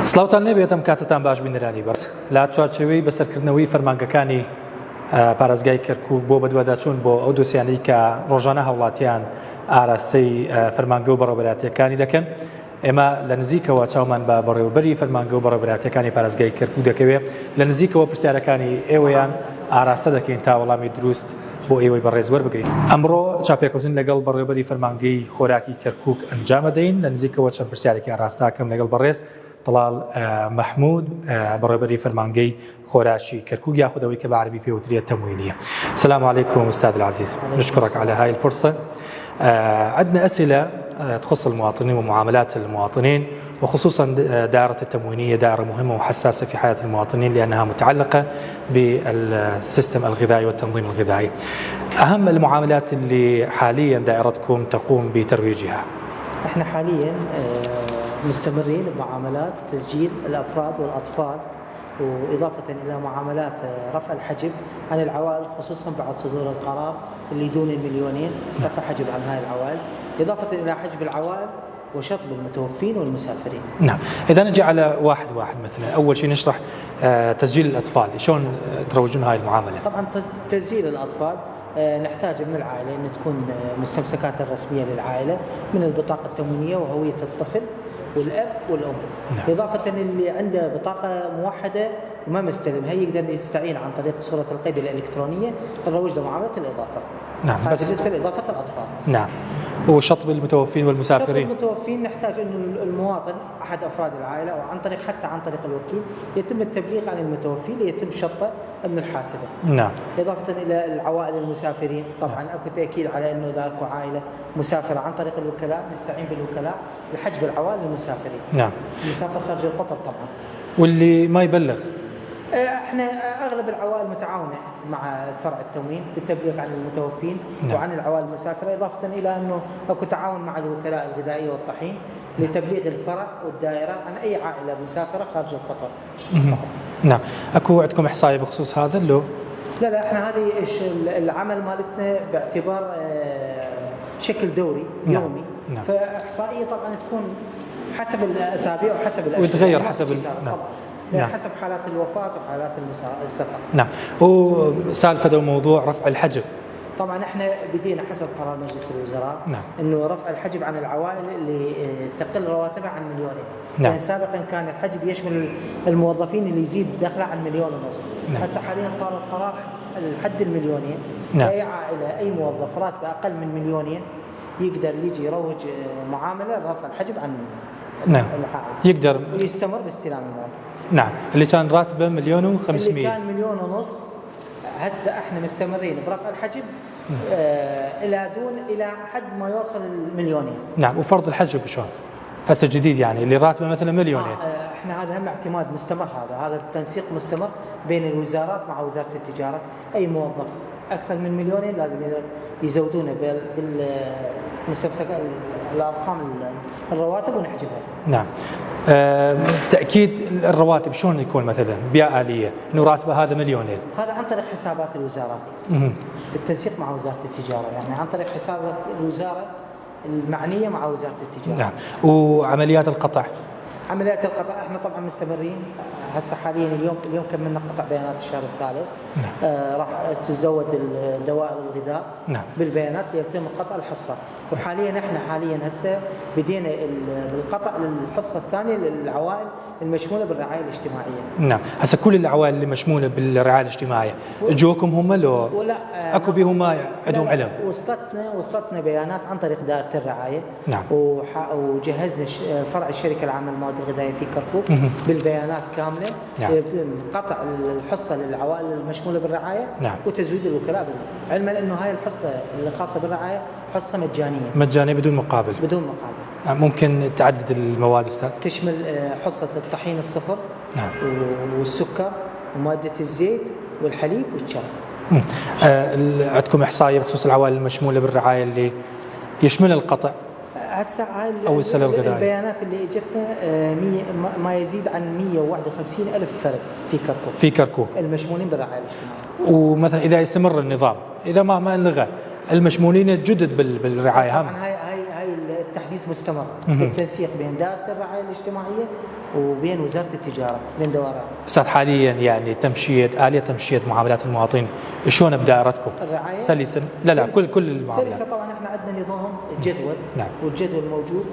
سلااوتان نەبێتم کاتتان باش بینرانی بەرز لا چوارچێوەی بەسەرکردنەوەی فەرمانگەکانی پارێزگای کەرکووک بۆ بەدواداچوون بۆ ئەو دۆسیانەی کە ڕۆژانە هەوڵاتیان ئاراستەی فەرمانگە و بەڕێوەبەراتیەکانی دەکەن. ئێمە لە نزیکەوە چاومان بە بەڕێوەبەری فەرمانگە و بەڕێوەبەراتیەکانی پارێزگای کەرکووک دەکەوێت لە نزیکەوە پرسیارەکانی ئێوەیان ئاراستە دەکەین تا وەڵامی دروست بۆ ئێوەی بەڕێز وەربگرین. ئەمڕۆ چاپێکوتن لەگەڵ بەڕێوەبەری فەرمانگەی خۆراکی کەرکووک ئەنجام دەدەین. لە نزیکەوە چەند پرسیارێکی ئاراستاکەم لەگەڵ بەڕێز طلال محمود بەڕێوەبەری فەرمانگەی خۆراشی كركوك ياخذ كبعربي في وترية تموينية. السلام عليكم أستاذ العزيز، نشكرك على هاي الفرصة. عندنا أسئلة تخص المواطنين ومعاملات المواطنين، وخصوصا دائرة التموينية دائرة مهمة وحساسة في حياة المواطنين لأنها متعلقة بالسيستم الغذائي والتنظيم الغذائي. أهم المعاملات اللي حاليا دائرتكم تقوم بترويجها؟ احنا حاليا مستمرين بمعاملات تسجيل الأفراد والأطفال، وإضافة إلى معاملات رفع الحجب عن العوائل، خصوصا بعد صدور القرار اللي دون المليونين رفع حجب عن هاي العوائل، إضافة إلى حجب العوائل وشطب المتوفين والمسافرين. نعم، إذا نجي على واحد مثلا، أول شيء نشرح تسجيل الأطفال، شلون تروجون هاي المعاملة؟ طبعا تسجيل الأطفال نحتاج من العائلة أن تكون مستمسكات الرسمية للعائلة من البطاقة التموينية وهوية الطفل والأب والأم. نعم. إضافة اللي عنده بطاقة موحدة وما مستلمها يقدر يستعين عن طريق صورة القيد الإلكترونية نروج لمعاملة الإضافة. نعم، بس بالنسبة لإضافة الأطفال. نعم. وشطب المتوفين والمسافرين. شطب المتوفين نحتاج أن المواطن أحد أفراد العائلة أو عن طريق الوكيل يتم التبليغ عن المتوفي ليتم شطبه من الحاسبة. نعم. إضافة إلى العوائل المسافرين، طبعا أكو تأكيد على أنه إذا أكو عائلة مسافرة عن طريق الوكلاء نستعين بالوكلاء لحجب العوائل المسافرين. نعم. المسافر خارج القطر طبعا. واللي ما يبلغ؟ احنا اغلب العوائل متعاونه مع فرع التموين بالتبليغ عن المتوفين. نعم. وعن العوائل المسافره، اضافه الى انه اكو تعاون مع الوكلاء الغذائيه والطحين لتبليغ الفرع والدائره عن اي عائله مسافره خارج القطر. نعم. اكو عندكم احصائيه بخصوص هذا لو؟ لا احنا هذه العمل مالتنا باعتبار شكل دوري يومي. نعم. فاحصائيه طبعا تكون حسب الاسابيع وحسب الاشهر وتغير حسب نعم. حسب حالات الوفاة وحالات السفر. نعم. وسالفة موضوع رفع الحجب، طبعا احنا بدينا حسب قرار مجلس الوزراء. نعم. انه رفع الحجب عن العوائل اللي تقل رواتبها عن مليونين. نعم. يعني سابقا كان الحجب يشمل الموظفين اللي يزيد دخله عن 1.5 مليون. نعم. هسه حاليا صار القرار الحد المليونين. نعم. اي عائله اي موظف راتبه اقل من 1 مليونين يقدر يجي يروج معامله رفع الحجب عن نعم. العائله، يقدر ويستمر باستلام المال. نعم. اللي كان راتبه 1.5 مليون اللي كان 1.5 مليون هسه احنا مستمرين برفع الحجب الى حد ما يوصل المليونين. نعم. وفرض الحجب شلون؟ هسه جديد يعني اللي راتبه مثلا 1 مليون. احنا هذا هم اعتماد مستمر، هذا التنسيق مستمر بين الوزارات مع وزارة التجارة. اي موظف اكثر من 1 مليون لازم يزودونه بالمستمسكات الارقام الرواتب ونحجبها. نعم. تأكيد الرواتب شلون يكون مثلا بيئة آلية انه راتبه هذا 1 مليون؟ هذا عن طريق حسابات الوزارات بالتنسيق مع وزارة التجارة، يعني عن طريق حسابات الوزارة المعنية مع وزارة التجارة. نعم. وعمليات القطع؟ عمليات القطع احنا طبعا مستمرين. هسه حاليا اليوم كملنا قطع بيانات الشهر الثالث. نعم. راح تزود دوائر الغذاء. نعم. بالبيانات ليتم قطع الحصه، وحاليا احنا هسه بدينا بالقطع للحصه الثانيه للعوائل المشموله بالرعايه الاجتماعيه. نعم. هسه كل العوائل اللي مشموله بالرعايه الاجتماعيه اجوكم هم لو ولا اكو بهم عندهم علم؟ وصلتنا بيانات عن طريق دائره الرعايه. نعم. وجهزنا فرع الشركه العامه للمواد الغذائيه في كركوك بالبيانات كامله. نعم. قطع الحصه للعوائل المشموله بالرعايه. نعم. وتزويد الوكلاء علما انه هاي الحصه اللي خاصه بالرعايه حصه مجانيه بدون مقابل. ممكن تعدد المواد استاذ؟ تشمل حصه الطحين الصفر. نعم. والسكر وماده الزيت والحليب والشاي. عندكم احصائيه بخصوص العوائل المشموله بالرعايه اللي يشمل القطع هسه او السله الغذائيه؟ البيانات اللي اجتنا ما يزيد عن 151 ألف فرد في كركوك المشمولين بالرعايه الاجتماعيه. ومثلا اذا يستمر النظام، اذا ما انلغى المشمولين الجدد بالرعايه طبعا هاي تحديث مستمر بالتنسيق بين دائرة الرعاية الاجتماعية وبين وزارة التجارة بين دوائرها. أستاذ حاليا يعني آلية تمشية معاملات المواطنين شلون بدائرتكم؟ الرعاية سلسة؟ لا كل المعاملات. سلسة طبعا احنا عندنا نظام جدول. نعم. والجدول موجود،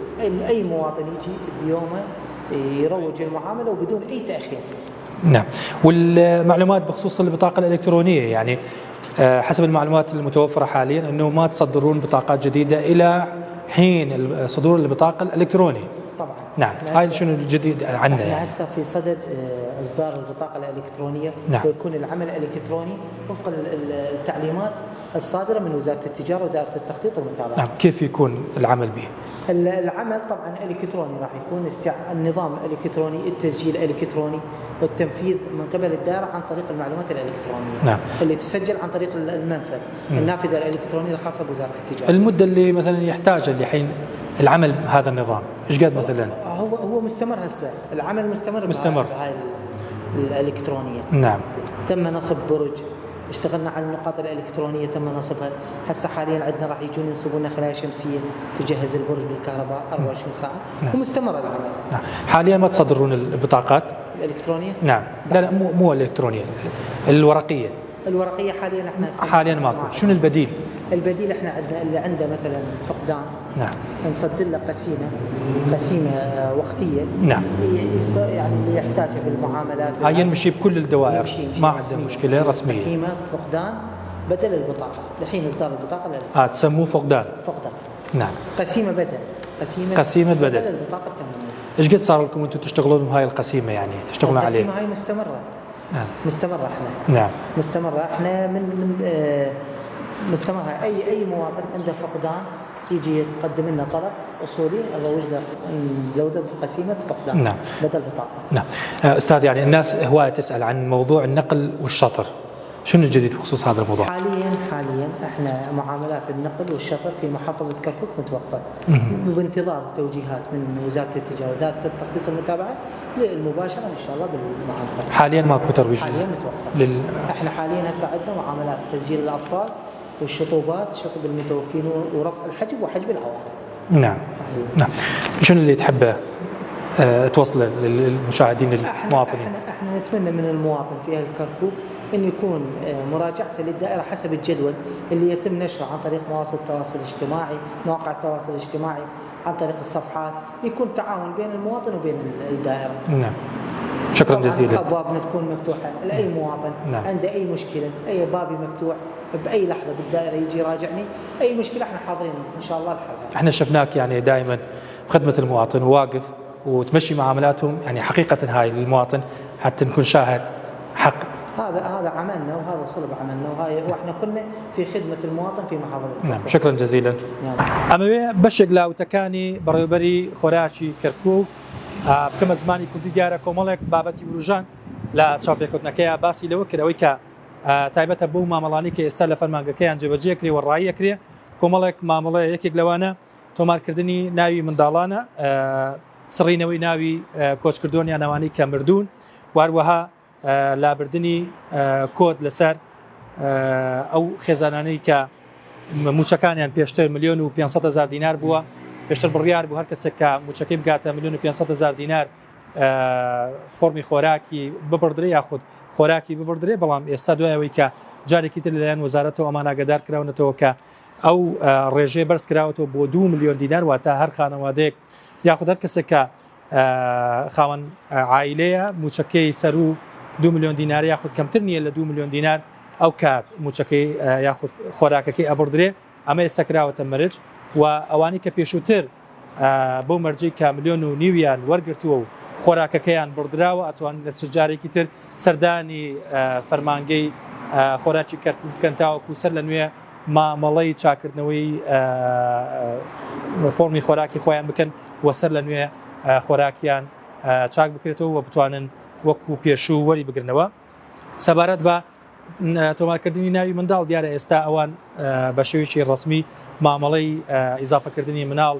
أي مواطن يجي بيومه يروج المعاملة وبدون أي تأخير. نعم. والمعلومات بخصوص البطاقة الإلكترونية يعني حسب المعلومات المتوفرة حاليا أنه ما تصدرون بطاقات جديدة إلى حين صدور البطاقة الإلكترونية. طبعا. نعم. هاي شنو الجديد عنه يعني؟ هسه في صدد إصدار البطاقة الإلكترونية. نعم. ويكون العمل الإلكتروني وفق التعليمات الصادرة من وزارة التجارة ودائرة التخطيط والمتابعة. نعم. كيف يكون العمل به؟ العمل طبعا الكتروني، راح يكون النظام الالكتروني، التسجيل الالكتروني، والتنفيذ من قبل الدائره عن طريق المعلومات الالكترونيه. نعم. اللي تسجل عن طريق المنفذ النافذه الالكترونيه الخاصه بوزاره التجاره. المده اللي مثلا يحتاجها لحين العمل بهذا النظام ايش قد مثلا؟ هو مستمر هسه، العمل مستمر بهاي الالكترونيه. نعم. تم نصب برج، اشتغلنا على النقاط الالكترونيه تم نصبها، هسه حاليا عندنا راح يجون ينصبون لنا خلايا شمسيه تجهز البرج بالكهرباء 24 ساعه. نعم. ومستمر العمل. نعم. حاليا ما تصدرون البطاقات الالكترونيه؟ نعم. لا مو الالكترونيه، الورقيه. الورقيه حاليا احنا حاليا ماكو. شنو البديل؟ البديل احنا عندنا اللي عنده مثلا فقدان. نعم. نصدر له قسيمه وقتيه. نعم. يعني اللي يحتاجها بالمعاملات. هاي يمشي بكل الدوائر، ما عنده مشكله رسميه. قسيمه فقدان بدل البطاقه، الحين اصدار البطاقه تسموه فقدان. نعم. قسيمه بدل بدل البطاقه التموينيه. ايش قد صار لكم انتم تشتغلون بهاي القسيمه يعني تشتغلون عليها؟ القسيمه هاي مستمره. نعم. مستمره احنا. نعم. مستمره احنا من مستمره. اي مواطن عنده فقدان يجي يقدم لنا طلب اصولي نروج له نزوده بقسيمه فقدان. نعم. بدل بطاقه. نعم. استاذ يعني الناس هوايه تسال عن موضوع النقل والشطر، شنو الجديد بخصوص هذا الموضوع؟ حاليا احنا معاملات النقل والشطر في محافظه كركوك متوقفه بانتظار التوجيهات من وزاره التجاره ودائره التخطيط والمتابعه للمباشره ان شاء الله بالمعاملات. حاليا ماكو ترويج؟ حاليا متوقف. احنا حاليا هسه عندنا معاملات تسجيل الاطفال والشطوبات، شطب المتوفين ورفع الحجب وحجب العوائل. نعم. نعم. شنو اللي تحبه توصله للمشاهدين المواطنين؟ احنا نتمنى من المواطن في اهل كركوك ان يكون مراجعته للدائره حسب الجدول اللي يتم نشره عن طريق مواقع التواصل الاجتماعي، عن طريق الصفحات، يكون تعاون بين المواطن وبين الدائره. نعم. شكرا جزيلا. ابوابنا تكون مفتوحه لاي مواطن. نعم. عنده اي مشكله، اي بابي مفتوح باي لحظه بالدائره يجي يراجعني، اي مشكله احنا حاضرين ان شاء الله الحل. احنا شفناك يعني دائما بخدمه المواطن وواقف وتمشي معاملاتهم يعني حقيقه هاي للمواطن حتى نكون شاهد حق. هذا عملنا وهذا صلب عملنا واحنا كنا في خدمه المواطن في محافظه. نعم. شكرا جزيلا. اما بشق لاوتەکانی بەڕێوەبەری خۆراکی کەرکووک بکەمە زمانی کوردی دیارە کۆمەڵێک بابەتی بروژان لە چاوپێکەوتنەکەیە باسی لەوە کردەوەی کە تایبەتە بۆ مامەڵانی کە ئێستا لە فەرمانگەکەیان جێبەجێکرێ و ڕایەکرێ کۆمەڵێک مامەڵەیە یەکێک لەوانە تۆمارکردنی ناوی منداڵانە، سڕینەوەی ناوی کۆچکردوونیان ئەوانەی کە مردوون، واروەها لابردنی کۆد لەسەر ئەو خێزانانەی کە موچەکانیان پێشتر 1,500,000 دینار بووە، پێشتر بڕیار بوو هەر کەسێک کە موچەکەی بگاتە 1,500,000 دینار فۆرمی خۆراکی ببڕدرێ یاخود خۆراکی ببڕدرێ، بەڵام ئێستا دوایەوەی کە جارێکی تر لەلایەن وەزارەتەوە ئەمان ئاگادار کراونەتەوە کە ئەو ڕێژەیە بەرز کراوەتەوە بۆ 2 ملیۆن دینار، واتە هەر خانەوادەیەک یاخود هەر کەسێک کە خاوەن عائیلەیە موچەکەی سەر و 2 ملیۆن دینار یاخود کەمتر نییە لە 2 ملیۆن دینار ئەو کات موچەکەی یاخود خۆراکەکەی ئەبڕدرێ. ئەمە ئێستا کراوەتە مەرج و ئەوانی کە پێشووتر بۆ مەرجەی کە 1.5 ملیۆن وەرگرتووە و خۆراکەکەیان بڕدراوە ئەتوان لە جارێکی تر سەردانی فەرمانگەی خۆراکی کەرکووک بکەن تاوەکو سەر لە نوێ مامەڵەی چاکردنەوەی فۆرمی خۆراکی خۆیان بکەن و سەر لە نوێ خۆراکیان چاک بکرێتەوە و بتوانن وەکو پێشوو وەری بگرنەوە. سەبارەت بە تۆمارکردنی ناوی منداڵ دیارە ئێستا ئەوان بە شێوەیەکی ڕسمی مامەڵەی ئیزافەکردنی مناڵ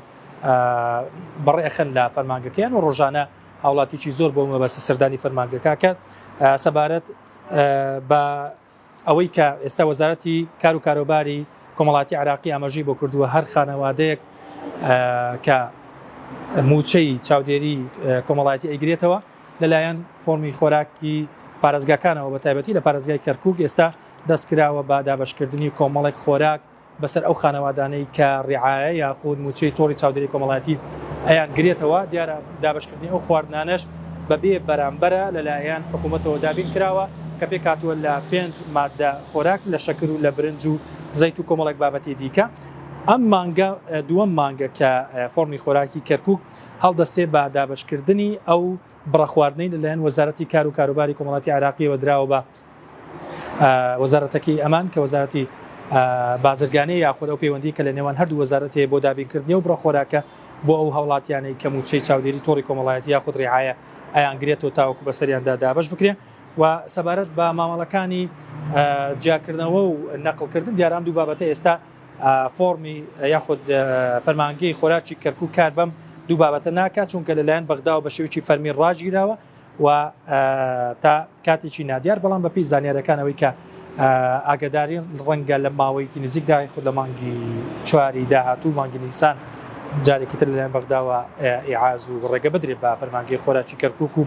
بەڕێخن لە فەرمانگەکەیان و ڕۆژانە هاوڵاتیی زۆر بۆ مەبەستە سەردانی فەرمانگەکە کە سەبارەت بە ئەوەی کە ئێستا وەزارەتی کار و کاروباری کۆمەڵاتی عراقی ئاماژەی بۆ کردووە هەر خانەوادەیەک کە موچەی چاودێری کۆمەڵایەتی ئەیگرێتەوە لەلایەن فۆرمی خۆراکی پارێزگاکانەوە بە تایبەتی لە پارێزگای کەرکووک ئێستا دەستکراوە بە دابەشکردنی کۆمەڵێک خۆراک بەسەر ئەو خانەوادانەی کە ڕیعایە یاخود موچەی تۆڕی چاودێری کۆمەڵایەتی ئەیان گرێتەوە دیارە دابەشکردنی ئەو خواردنانەش بەبێ بەرامبەرە لەلایەن حکوومەتەوە دابین کراوە کە پێک هاتووە لە 5 مادە خۆراک لە شەکر و لە برنج و زەیت و کۆمەڵێک بابەتی دیکە. ئەم مانگە دووەم مانگە کە فۆرمی خۆراکی کەرکووک هەڵدەستێ بە دابەشکردنی ئەو بڕەخواردنەی لەلایەن وەزارەتی کار و کاروباری کۆمەڵاتی عێراقیەوە دراوە بە وەزارەتەکەی ئەمان کە وەزارەتی بازرگانی یاخود ئەو پەیوەندی کە لە نێوان هەردوو وەزارەت هەیە بۆ دابینکردنی و بڕەخۆراکە بۆ ئەو هەوڵاتیانەی کە موچەی چاودێری تۆڕی کۆمەڵایەتی یاخود ڕیعایە ئەیانگرێتەوە تاوەکو بەسەریاندا دابەش بکرێ و سەبارەت بە مامەڵەکانی جیاکردنەوە و نەقڵکردن دیارام دوو بابەتە ئێستا فۆرمی یاخود فەرمانگەی خۆراکی کەرکووک کار بەم دوو بابەتە ناکات چونکە لەلایەن بەغداوە بە شێوەیەکی فەرمی ڕاگیراوە و تا کاتێکی نادیار بەڵام بەپی زانیاریەکانەوەی کە ئاگداری ڕەنگە لە ماوەیەکی نزیکدا خود لە مانگی 4 داهاتوو مانگی نیسان جارێکی تر لەلایەن بەغداوە ئیعاز و ڕێگە بدرێت بە فەرمانگەی خۆراکی کەرکووک و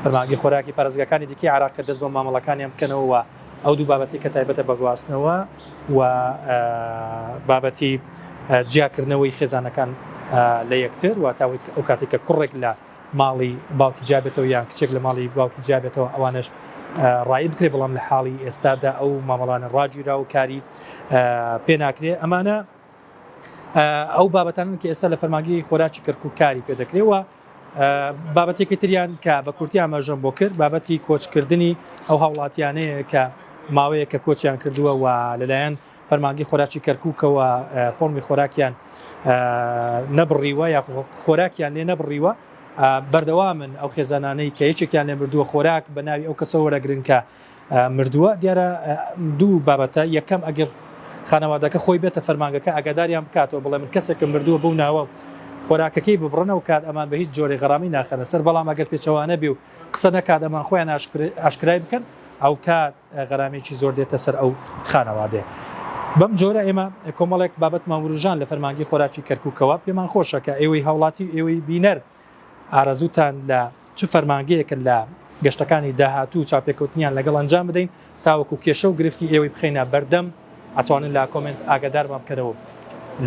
فەرمانگەی خۆراکی پارێزگاکانی دیکەی عێراق کە دەست بە مامەڵەکانیان بکەنەوە ئەو دوو بابەتی کە تایبەتە بە گواستنەوە و بابەتی جیاکردنەوەی خێزانەکان لە یەکتر و تا ئەو کاتێک کە کوڕێک لە ماڵی باوکی جابێتەوە یان کچێک لە ماڵی باوکی جابێتەوە ئەوانش ڕای بکرێ بەڵام لە حاڵی ئێستادا ئەو مامەڵانە ڕاگیرا و کاری پێ ناکرێ. ئەمانە ئەو بابەتانن کە ئێستا لە فەرمانگەی خۆراکی کەرکووک کاری پێ دەکرێەوە. بابەتێکی تریان کە بە کورتی ئاماژەم بۆ کرد بابەتی کۆچکردنی ئەو هاوڵاتیانەیە کە ماوەیە کە کۆچیان کردووە و لەلایەن فەرمانگەی خۆراکی کەرکووکەوە فۆرمی خۆراکیان نەبڕیوە یا خۆراکیان لێ نەبڕیوە بەردەوامن ئەو خێزانانەی کە یەکێکیان لێ مردووە خۆراک بە ناوی ئەو کەسە وەرەگرن کە مردووە دیارە دوو بابەتە یەکەم ئەگەر خانەوادەکە خۆی بێتە فەرمانگەکە ئاگاداریان بکاتەوە بڵێ من کەسێکم مردووە بەو ناوە خۆراکەکەی ببڕنە و کات ئەمان بە هیچ جۆرە غەڕامی ناخەنە سەر بەڵام ئەگەر پێچەوانە بێ و قسە نەکات ئەمان خۆیان ئاشکرای بکەن ئەو کات غەرامێکی زۆر دێتە سەر ئەو خانەوادێ. بەم جۆرە ئێمە کۆمەڵێک بابەتمان وروژان لە فەرمانگەی خۆراکی کەرکووکەوە پێمان خۆشە کە ئێوەی هاوڵاتی ئێوەی بینەر ئارەزوتان لە چ فەرمانگەیەکە لە گەشتەکانی داهاتوو چاپێکەوتنیان لەگەڵ ئەنجام بدەین تاوەکو کێشە و گرفتی ئێوەی بخەینە بەردەم ئەتوانن لە کۆمنت ئاگادارمان بکەنەوە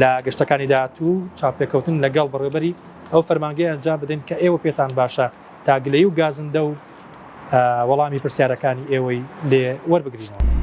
لە گەشتەکانی داهاتوو چاپێکەوتن لەگەڵ بەڕێوەبەری ئەو فەرمانگەی ئەنجام بدەین کە ئێوە پێتان باشە تا گلەی و گازندە و وەڵامی پرسیارەکانی ئێوەی لێ وەربگرینەوە.